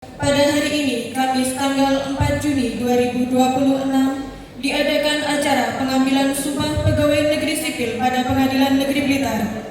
Pada hari ini, Kamis tanggal 4 Juni 2026, diadakan acara pengambilan sumpah pegawai negeri sipil pada Pengadilan Negeri Blitar.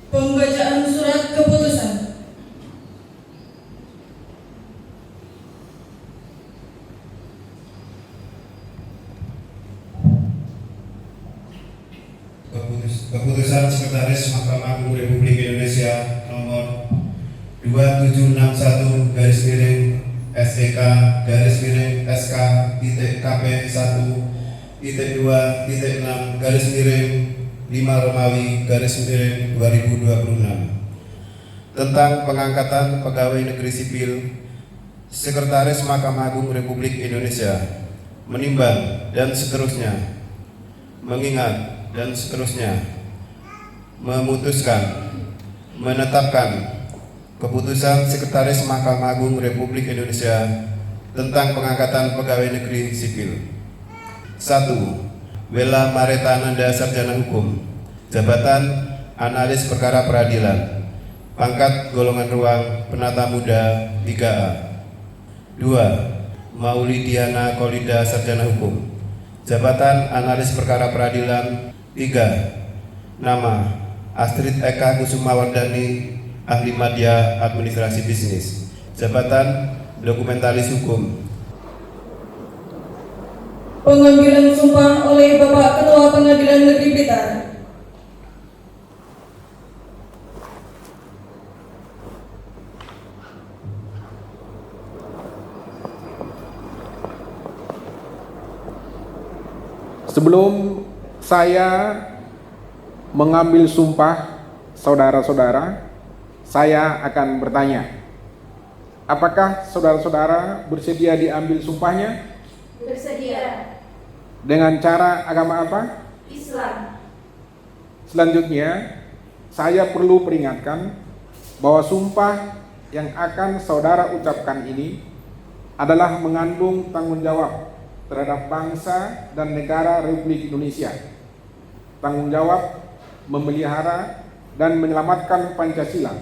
Pembacaan surat keputusan. Keputusan Sekretaris Mahkamah Agung Republik Indonesia nomor 2761 SEK SK KP 1.2.6 5 Romawi 2026 tentang pengangkatan pegawai negeri sipil. Sekretaris Mahkamah Agung Republik Indonesia menimbang dan seterusnya, mengingat dan seterusnya, memutuskan, menetapkan keputusan Sekretaris Mahkamah Agung Republik Indonesia tentang pengangkatan pegawai negeri sipil. 1. Wela Maretananda, Sarjana Hukum, jabatan Analis Perkara Peradilan, pangkat golongan ruang Penata Muda 3A. 2. Maulidiana Kolida, Sarjana Hukum, jabatan Analis Perkara Peradilan 3. Nama Astrid Eka Kusumawardani, Ahli Madya Administrasi Bisnis, jabatan Dokumentalis Hukum. Pengambilan sumpah oleh Bapak Ketua Pengadilan Negeri Blitar. Sebelum saya mengambil sumpah saudara-saudara, saya akan bertanya, apakah saudara-saudara bersedia diambil sumpahnya? Bersedia. Dengan cara agama apa? Islam. Selanjutnya, saya perlu peringatkan bahwa sumpah yang akan saudara ucapkan ini adalah mengandung tanggung jawab terhadap bangsa dan negara Republik Indonesia. Tanggung jawab memelihara dan menyelamatkan Pancasila,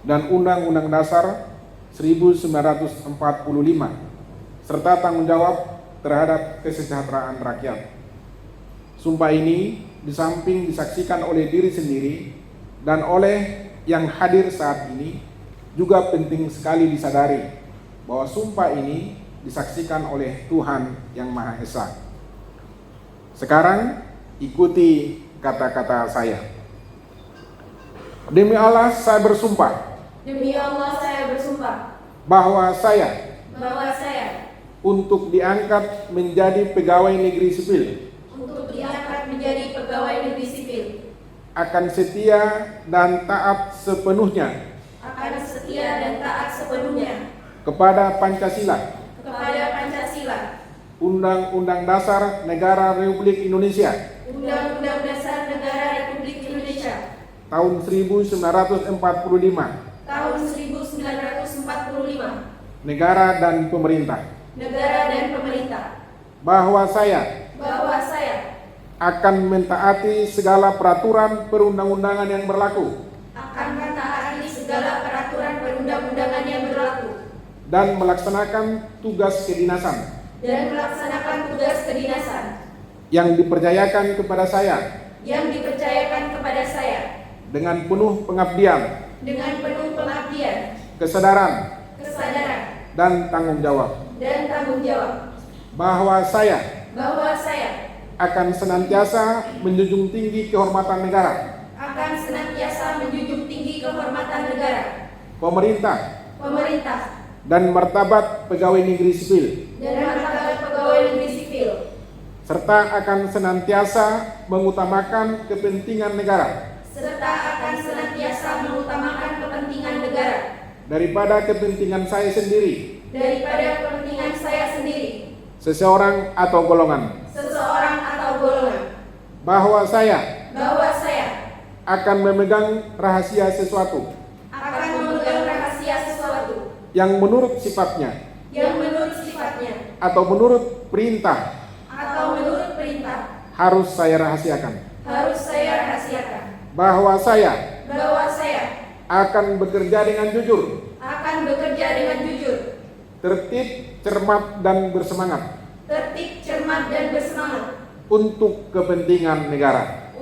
dan Undang-Undang Dasar 1945 serta tanggung jawab terhadap kesejahteraan rakyat. Sumpah ini di samping disaksikan oleh diri sendiri dan oleh yang hadir saat ini, juga penting sekali disadari bahwa sumpah ini disaksikan oleh Tuhan Yang Maha Esa. Sekarang ikuti kata-kata saya. Demi Allah saya bersumpah Demi Allah saya bersumpah bahwa saya untuk diangkat menjadi pegawai negeri sipil akan setia dan taat sepenuhnya kepada Pancasila, Undang-Undang Dasar Negara Republik Indonesia Undang-Undang Dasar Negara Republik Indonesia tahun 1945, tahun 1945, negara dan pemerintah, bahwa saya akan mentaati segala peraturan perundang-undangan yang berlaku dan melaksanakan tugas kedinasan yang dipercayakan kepada saya dengan penuh pengabdian, kesadaran, dan tanggung jawab, bahwa saya akan senantiasa menjunjung tinggi kehormatan negara, pemerintah, dan martabat pegawai negeri sipil, serta akan senantiasa mengutamakan kepentingan negara daripada kepentingan saya sendiri, seseorang atau golongan, bahwa saya akan memegang rahasia sesuatu yang menurut sifatnya atau menurut perintah harus saya rahasiakan, bahwa saya akan bekerja dengan jujur, tertib, cermat, dan bersemangat untuk kepentingan negara.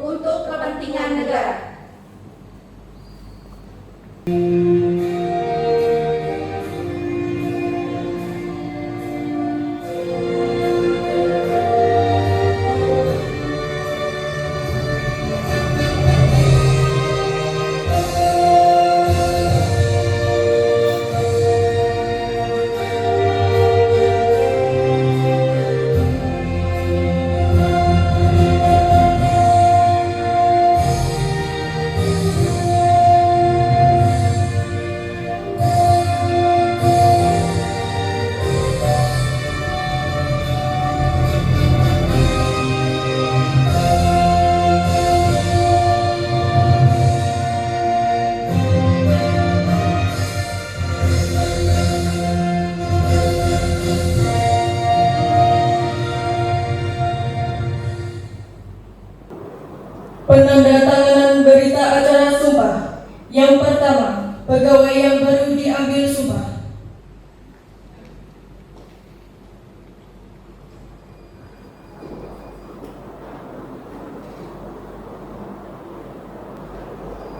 Penandatanganan berita acara sumpah. Yang pertama, pegawai yang baru diambil sumpah.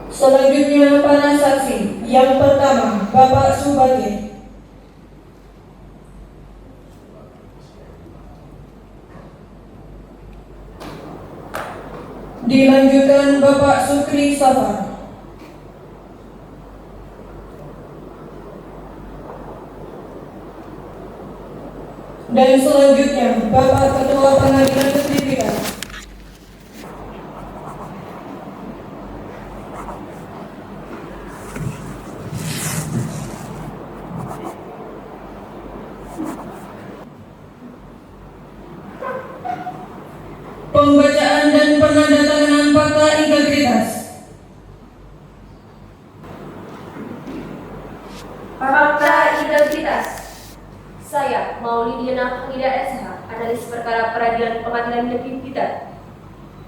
Selanjutnya para saksi. Yang pertama, Bapak Subagir. Dilanjutkan Bapak Sukri Safar. Dan selanjutnya Bapak Ketua Pengadilan Negeri Blitar. Pembacaan dan penandatanganan fakta integritas. Fakta integritas. Saya, Maulidiana Hamida SH, analis perkara peradilan Pengadilan Negeri Blitar.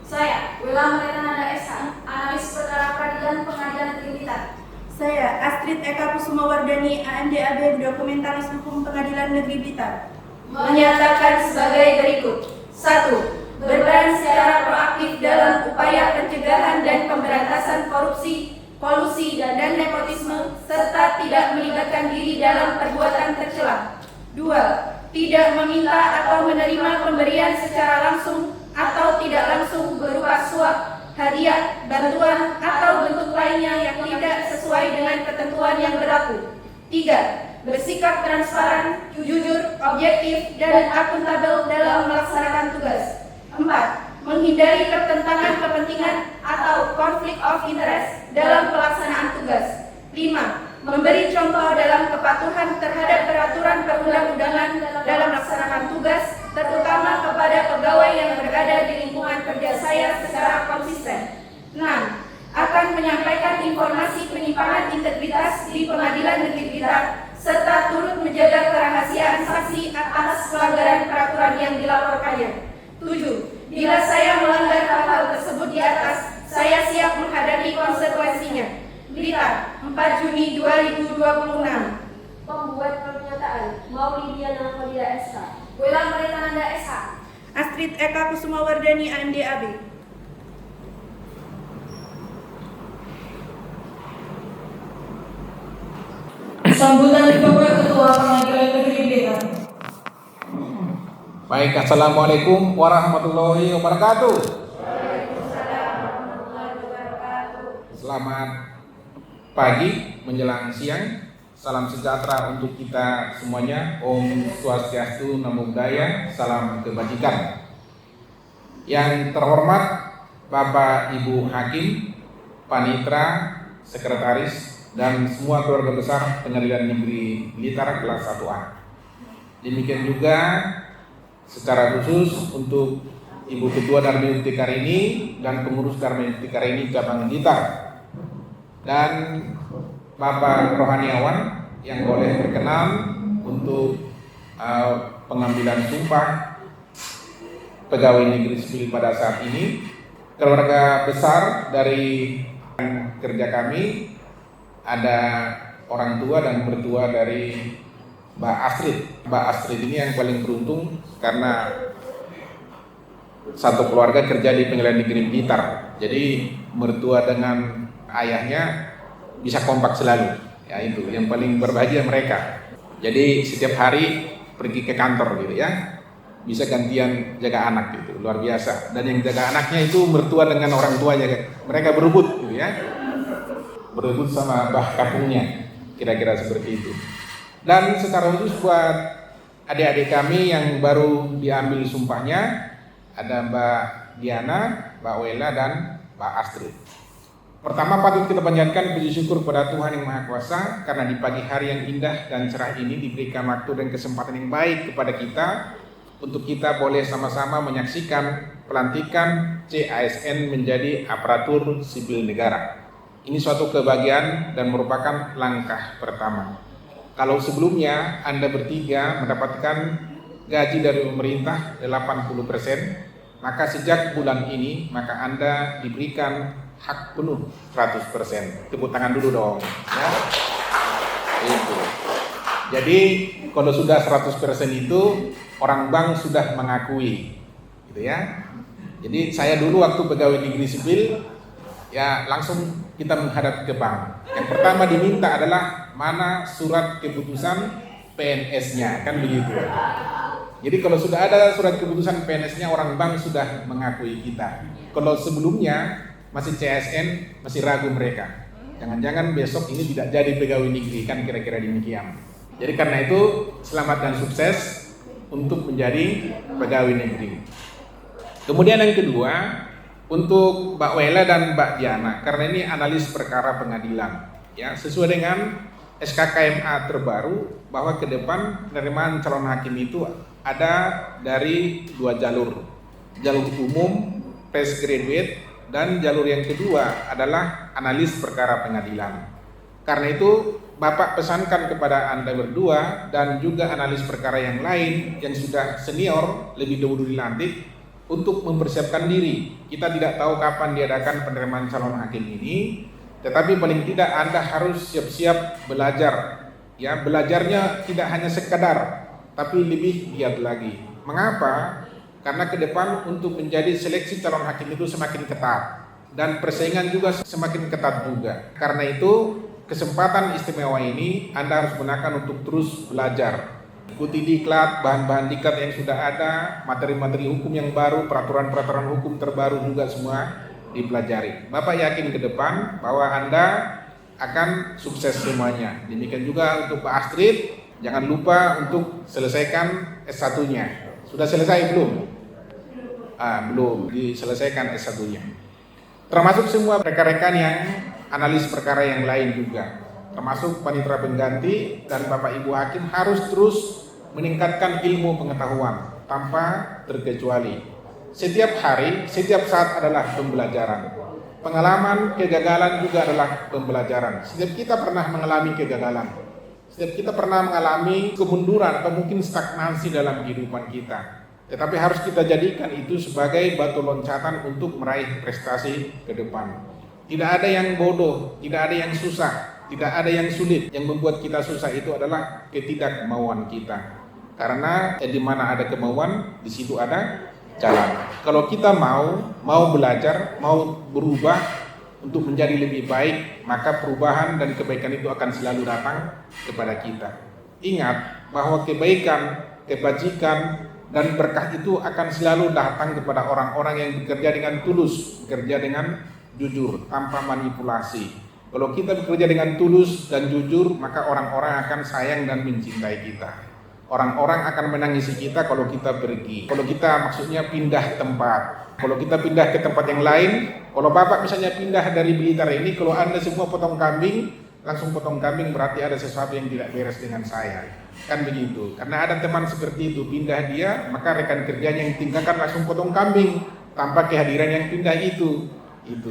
Saya, Wilam Renanda SH, analis perkara peradilan Pengadilan Negeri Blitar. Saya, Astrid Eka Kusumawardani, AMDAB, Dokumentaris Hukum Pengadilan Negeri Blitar, menyatakan sebagai berikut. 1. Berperan secara proaktif dalam upaya pencegahan dan pemberantasan korupsi, kolusi, dan nepotisme, serta tidak melibatkan diri dalam perbuatan tercela. 2. Tidak meminta atau menerima pemberian secara langsung atau tidak langsung berupa suap, hadiah, bantuan, atau bentuk lainnya yang tidak sesuai dengan ketentuan yang berlaku. 3. Bersikap transparan, jujur, objektif, dan akuntabel dalam melaksanakan tugas. 4. Menghindari pertentangan kepentingan atau konflik of interest dalam pelaksanaan tugas. 5. Memberi contoh dalam kepatuhan terhadap peraturan perundang-undangan dalam melaksanakan tugas, terutama kepada pegawai yang berada di lingkungan kerja saya secara konsisten. 6. Akan menyampaikan informasi penyimpangan integritas di Pengadilan Negeri Blitar, serta turut menjaga kerahasiaan saksi atas pelanggaran peraturan yang dilaporkannya. 7. Bila saya melanggar hal-hal tersebut di atas, saya siap menghadapi konsekuensinya. Blitar, 4 Juni 2026. Pembuat pernyataan Mauli Diana Khalida SH. Wilam Maritananda SH. Astrid Eka Kusumawardani, AMDAB. Sambutan Bapak Ketua Pengadilan Negeri Blitar. Baik, Assalamualaikum warahmatullahi wabarakatuh. Selamat pagi menjelang siang. Salam sejahtera untuk kita semuanya. Om Swastiastu, Namo Buddhaya, salam kebajikan. Yang terhormat Bapak Ibu Hakim, Panitra, Sekretaris, dan semua keluarga besar Pengadilan Negeri Blitar kelas 1A. Demikian juga secara khusus untuk Ibu Ketua Dharma Yukti Karini dan pengurus Dharma Yukti Karini cabang Blitar, dan Bapak Rohaniawan yang boleh berkenan untuk pengambilan sumpah pegawai negeri sipil pada saat ini. Keluarga besar dari kerja kami, ada orang tua dan mertua dari Mbak Astrid. Mbak Astrid ini yang paling beruntung karena satu keluarga kerja di Pengadilan Negeri Blitar. Jadi mertua dengan ayahnya bisa kompak selalu. Ya, itu yang paling berbahagia mereka. Jadi setiap hari pergi ke kantor gitu ya. Bisa gantian jaga anak gitu, luar biasa. Dan yang jaga anaknya itu mertua dengan orang tuanya. Mereka berebut gitu ya. Berebut sama bah kampungnya. Kira-kira seperti itu. Dan secara khusus buat adik-adik kami yang baru diambil sumpahnya, ada Mbak Diana, Mbak Wela, dan Mbak Astrid. Pertama, patut kita panjatkan puji syukur kepada Tuhan Yang Maha Kuasa karena di pagi hari yang indah dan cerah ini diberikan waktu dan kesempatan yang baik kepada kita untuk kita boleh sama-sama menyaksikan pelantikan CASN menjadi aparatur sipil negara. Ini suatu kebahagiaan dan merupakan langkah pertama. Kalau sebelumnya Anda bertiga mendapatkan gaji dari pemerintah 80%, maka sejak bulan ini maka Anda diberikan hak penuh 100%. Tepuk tangan dulu dong. Ya. Itu. Jadi kalau sudah 100% itu orang bank sudah mengakui, gitu ya. Jadi saya dulu waktu pegawai negeri sipil, ya langsung kita menghadap ke bank. Yang pertama diminta adalah mana surat keputusan PNS-nya, kan begitu. Jadi kalau sudah ada surat keputusan PNS-nya, orang bank sudah mengakui kita. Kalau sebelumnya masih CSN, masih ragu mereka. Jangan-jangan besok ini tidak jadi pegawai negeri, kan kira-kira demikian. Jadi karena itu selamat dan sukses untuk menjadi pegawai negeri. Kemudian yang kedua, untuk Mbak Wela dan Mbak Diana, karena ini analis perkara pengadilan, ya sesuai dengan SKKMA terbaru bahwa ke depan penerimaan calon hakim itu ada dari 2 jalur umum, postgraduate, dan jalur yang kedua adalah analis perkara pengadilan. Karena itu Bapak pesankan kepada Anda berdua dan juga analis perkara yang lain yang sudah senior lebih dahulu dilantik untuk mempersiapkan diri. Kita tidak tahu kapan diadakan penerimaan calon hakim ini, Tetapi paling tidak Anda harus siap-siap belajar. Ya, belajarnya tidak hanya sekadar, tapi lebih giat lagi. Mengapa? Karena ke depan untuk menjadi seleksi calon hakim itu semakin ketat dan persaingan juga semakin ketat juga. Karena itu kesempatan istimewa ini Anda harus gunakan untuk terus belajar. Ikuti diklat, bahan-bahan diklat yang sudah ada, materi-materi hukum yang baru, peraturan-peraturan hukum terbaru juga semua dipelajari. Bapak yakin ke depan bahwa Anda akan sukses semuanya. Demikian juga untuk Pak Astrid, jangan lupa untuk selesaikan S1-nya. Sudah selesai belum? Belum diselesaikan S1-nya. Termasuk semua rekan-rekan yang analis perkara yang lain juga. Termasuk panitera pengganti dan Bapak Ibu Hakim harus terus meningkatkan ilmu pengetahuan tanpa terkecuali. Setiap hari, setiap saat adalah pembelajaran. Pengalaman, kegagalan juga adalah pembelajaran. Setiap kita pernah mengalami kegagalan. Setiap kita pernah mengalami kemunduran atau mungkin stagnasi dalam kehidupan kita. Tetapi harus kita jadikan itu sebagai batu loncatan untuk meraih prestasi ke depan. Tidak ada yang bodoh, tidak ada yang susah, tidak ada yang sulit. Yang membuat kita susah itu adalah ketidakmauan kita. Karena di mana ada kemauan, di situ ada jalan. Kalau kita mau belajar, mau berubah untuk menjadi lebih baik, maka perubahan dan kebaikan itu akan selalu datang kepada kita. Ingat bahwa kebaikan, kebajikan, dan berkah itu akan selalu datang kepada orang-orang yang bekerja dengan tulus, bekerja dengan jujur, tanpa manipulasi. Kalau kita bekerja dengan tulus dan jujur, maka orang-orang akan sayang dan mencintai kita. Orang-orang akan menangisi kita kalau kita pergi. Kalau kita maksudnya pindah tempat. Kalau kita pindah ke tempat yang lain, kalau Bapak misalnya pindah dari Blitar ini, kalau Anda semua potong kambing, langsung potong kambing berarti ada sesuatu yang tidak beres dengan saya. Kan begitu. Karena ada teman seperti itu, pindah dia, maka rekan kerjanya yang tinggalkan langsung potong kambing tanpa kehadiran yang pindah itu.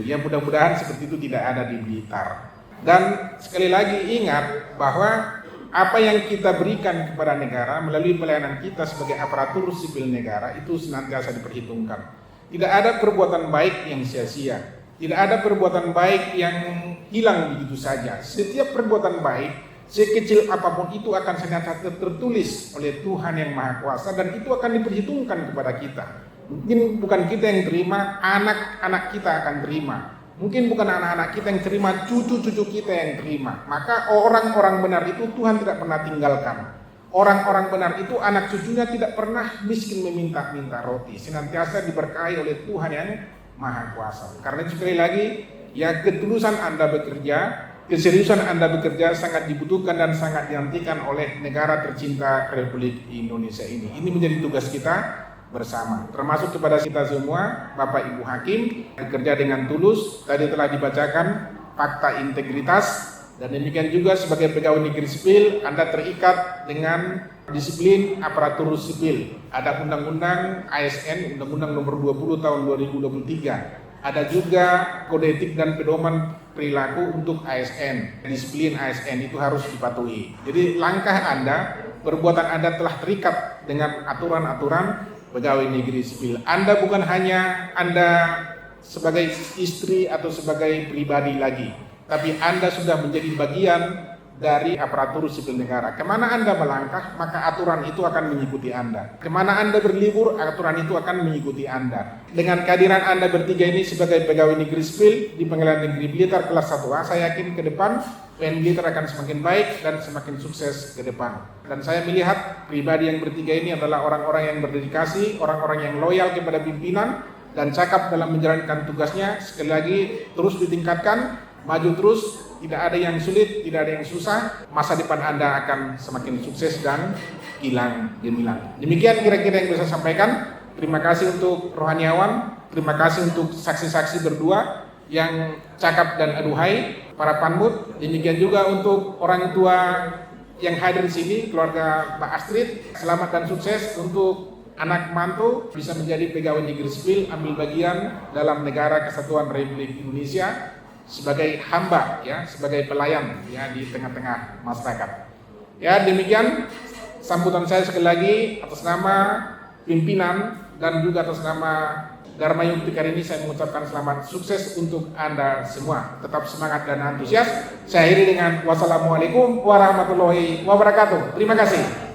Ya mudah-mudahan seperti itu tidak ada di Blitar. Dan sekali lagi ingat bahwa apa yang kita berikan kepada negara melalui pelayanan kita sebagai aparatur sipil negara itu senantiasa diperhitungkan. Tidak ada perbuatan baik yang sia-sia. Tidak ada perbuatan baik yang hilang begitu saja. Setiap perbuatan baik, sekecil apapun itu akan senantiasa tertulis oleh Tuhan yang Maha Kuasa dan itu akan diperhitungkan kepada kita. Mungkin bukan kita yang terima, anak-anak kita akan terima. Mungkin bukan anak-anak kita yang terima, cucu-cucu kita yang terima. Maka orang-orang benar itu Tuhan tidak pernah tinggalkan. Orang-orang benar itu anak cucunya tidak pernah miskin meminta-minta roti. Senantiasa diberkahi oleh Tuhan yang Maha Kuasa. Karena itu sekali lagi, ya ketulusan Anda bekerja, keseriusan Anda bekerja sangat dibutuhkan dan sangat dinantikan oleh negara tercinta Republik Indonesia ini. Ini menjadi tugas kita bersama, termasuk kepada kita semua, Bapak Ibu Hakim, bekerja dengan tulus. Tadi telah dibacakan fakta integritas, dan demikian juga sebagai pegawai negeri sipil, Anda terikat dengan disiplin aparatur sipil. Ada Undang-Undang ASN, Undang-Undang Nomor 20 Tahun 2023. Ada juga kode etik dan pedoman perilaku untuk ASN. Disiplin ASN itu harus dipatuhi. Jadi langkah Anda, perbuatan Anda telah terikat dengan aturan-aturan pegawai negeri sipil. Anda bukan hanya Anda sebagai istri atau sebagai pribadi lagi, tapi Anda sudah menjadi bagian dari aparatur sipil negara. Kemana Anda melangkah, maka aturan itu akan mengikuti Anda. Kemana Anda berlibur, aturan itu akan mengikuti Anda. Dengan kehadiran Anda bertiga ini sebagai pegawai negeri sipil di Pengadilan Negeri Blitar kelas 1A, saya yakin ke depan PN Blitar akan semakin baik dan semakin sukses ke depan. Dan saya melihat pribadi yang bertiga ini adalah orang-orang yang berdedikasi, orang-orang yang loyal kepada pimpinan dan cakap dalam menjalankan tugasnya. Sekali lagi terus ditingkatkan, maju terus, tidak ada yang sulit, tidak ada yang susah. Masa depan Anda akan semakin sukses dan kilang gemilang. Demikian kira-kira yang bisa saya sampaikan. Terima kasih untuk rohaniawan, terima kasih untuk saksi-saksi berdua yang cakap dan aduhai, para panmut. Demikian juga untuk orang tua yang hadir di sini, keluarga Mbak Astrid. Selamat dan sukses untuk anak mantu bisa menjadi pegawai negeri sipil, ambil bagian dalam negara kesatuan Republik Indonesia sebagai hamba, ya, sebagai pelayan, ya, di tengah-tengah masyarakat. Ya, demikian sambutan saya sekali lagi atas nama pimpinan dan juga atas nama Dharma Yukti kali ini saya mengucapkan selamat sukses untuk Anda semua. Tetap semangat dan antusias. Saya akhiri dengan wassalamualaikum warahmatullahi wabarakatuh. Terima kasih.